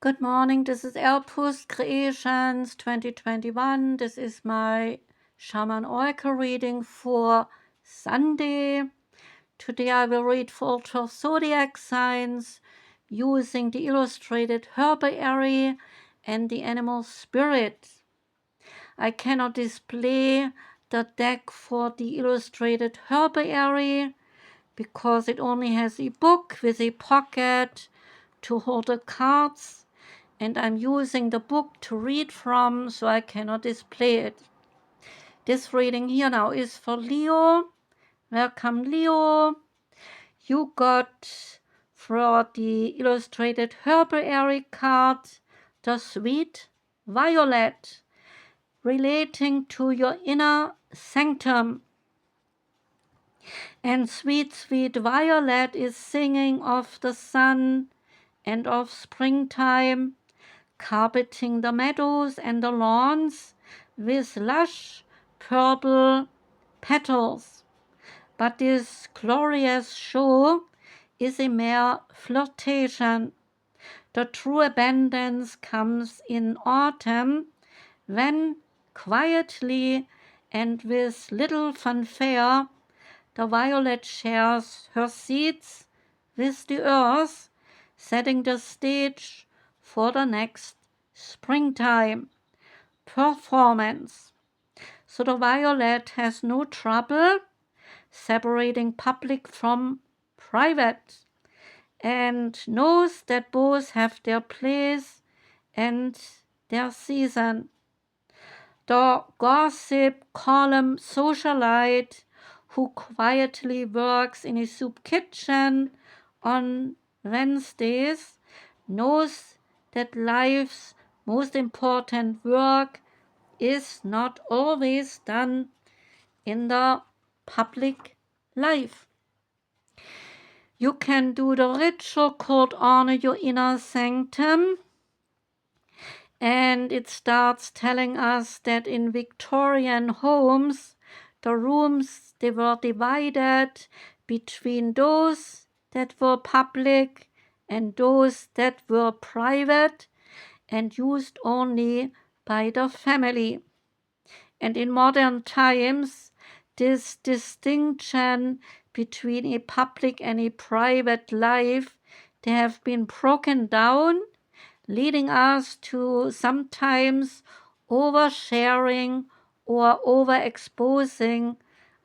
Good morning, this is Elpus Creations 2021. This is my Shaman Oracle reading for Sunday. Today I will read for 12 zodiac signs using the illustrated Herbiary and the animal spirit. I cannot display the deck for the illustrated Herbiary because it only has a book with a pocket to hold the cards, and I'm using the book to read from, so I cannot display it. This reading here now is for Leo. Welcome, Leo. You got for the illustrated Herbiary card the Sweet Violet, relating to your inner sanctum. And sweet, sweet Violet is singing of the sun and of springtime, carpeting the meadows and the lawns with lush purple petals. But this glorious show is a mere flirtation. The true abundance comes in autumn, when quietly and with little fanfare the violet shares her seeds with the earth, setting the stage for the next springtime performance. So the violet has no trouble separating public from private, and knows that both have their place and their season. The gossip column socialite who quietly works in a soup kitchen on Wednesdays knows that life's most important work is not always done in the public life. You can do the ritual called Honor Your Inner Sanctum, and it starts telling us that in Victorian homes, the rooms, they were divided between those that were public and those that were private and used only by the family. And in modern times, this distinction between a public and a private life, they have been broken down, leading us to sometimes oversharing or overexposing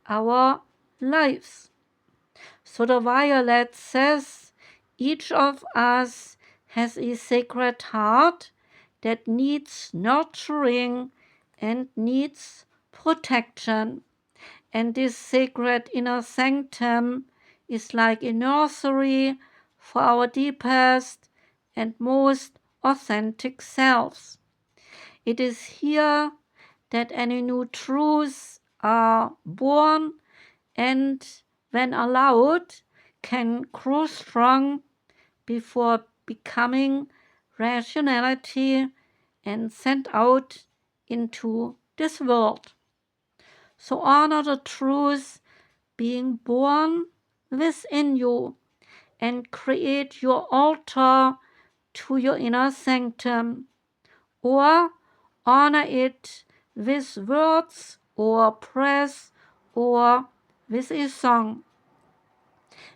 our lives. So the violet says each of us has a sacred heart that needs nurturing and needs protection. And this sacred inner sanctum is like a nursery for our deepest and most authentic selves. It is here that any new truths are born, and when allowed, can grow strong before becoming rationality and sent out into this world. So honor the truth being born within you and create your altar to your inner sanctum, or honor it with words or prayers or with a song.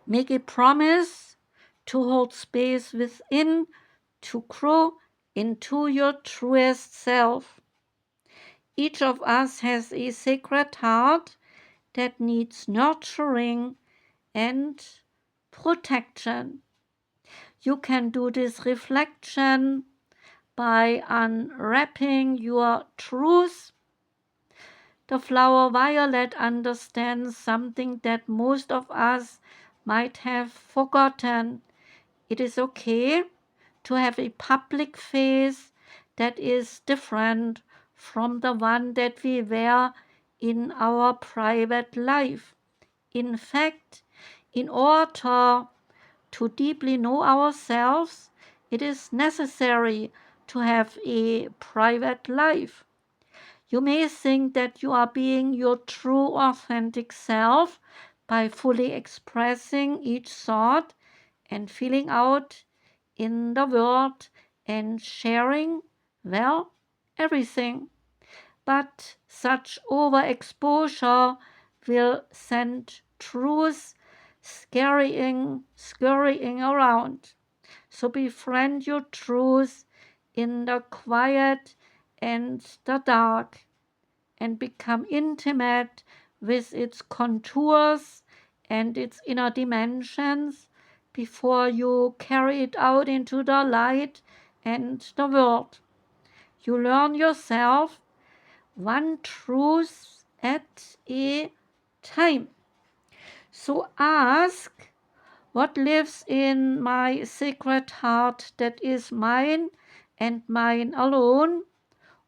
Make a promise to hold space within to grow into your truest self. Each of us has a sacred heart that needs nurturing and protection. You can do this reflection by unwrapping your truth. The flower violet understands something that most of us might have forgotten. It is okay to have a public face that is different from the one that we wear in our private life. In fact, in order to deeply know ourselves, it is necessary to have a private life. You may think that you are being your true authentic self by fully expressing each thought and feeling out in the world and sharing, well, everything. But such overexposure will send truth scurrying around. So befriend your truth in the quiet and the dark, and become intimate with its contours and its inner dimensions before you carry it out into the light and the world. You learn yourself one truth at a time. So ask, what lives in my sacred heart that is mine and mine alone,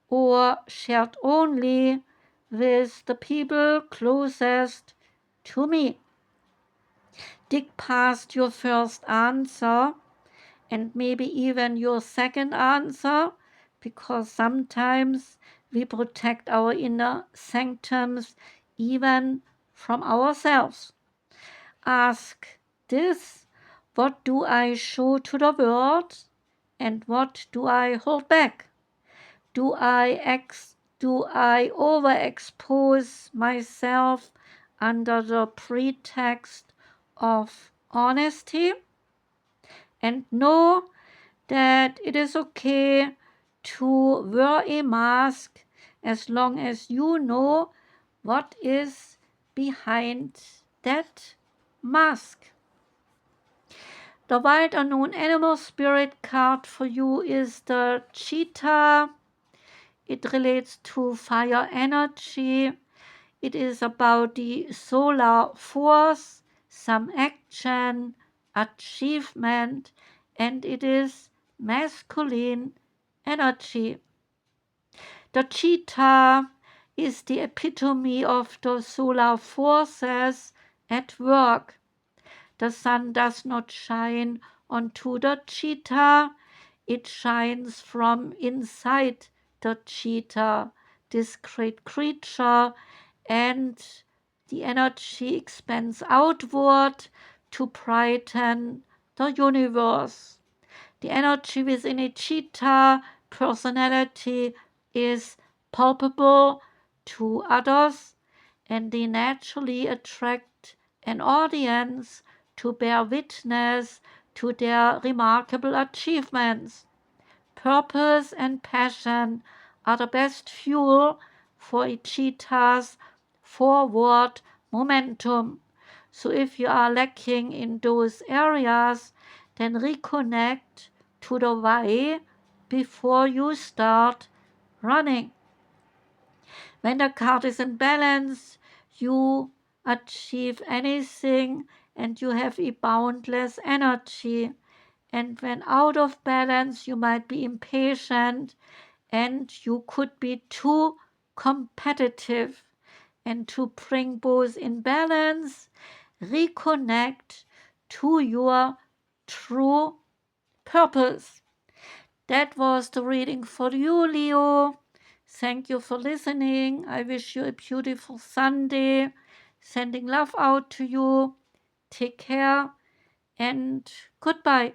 or shared only with the people closest to me? Dig past your first answer and maybe even your second answer, because sometimes we protect our inner sanctums even from ourselves. Ask this: what do I show to the world, and what do I hold back? Do I overexpose myself under the pretext of honesty? And know that it is okay to wear a mask as long as you know what is behind that mask. The wild unknown animal spirit card for you is the Cheetah. It relates to fire energy. It is about the solar force, some action, achievement, and it is masculine energy. The cheetah is the epitome of the solar forces at work. The sun does not shine onto the cheetah, it shines from inside the cheetah, this great creature, and the energy expands outward to brighten the universe. The energy within a cheetah personality is palpable to others, and they naturally attract an audience to bear witness to their remarkable achievements. Purpose and passion are the best fuel for a cheetah's forward momentum. So if you are lacking in those areas, then reconnect to the why before you start running. When the card is in balance, you achieve anything and you have a boundless energy. And when out of balance, you might be impatient and you could be too competitive. And to bring both in balance, reconnect to your true purpose. That was the reading for you, Leo. Thank you for listening. I wish you a beautiful Sunday. Sending love out to you. Take care and goodbye.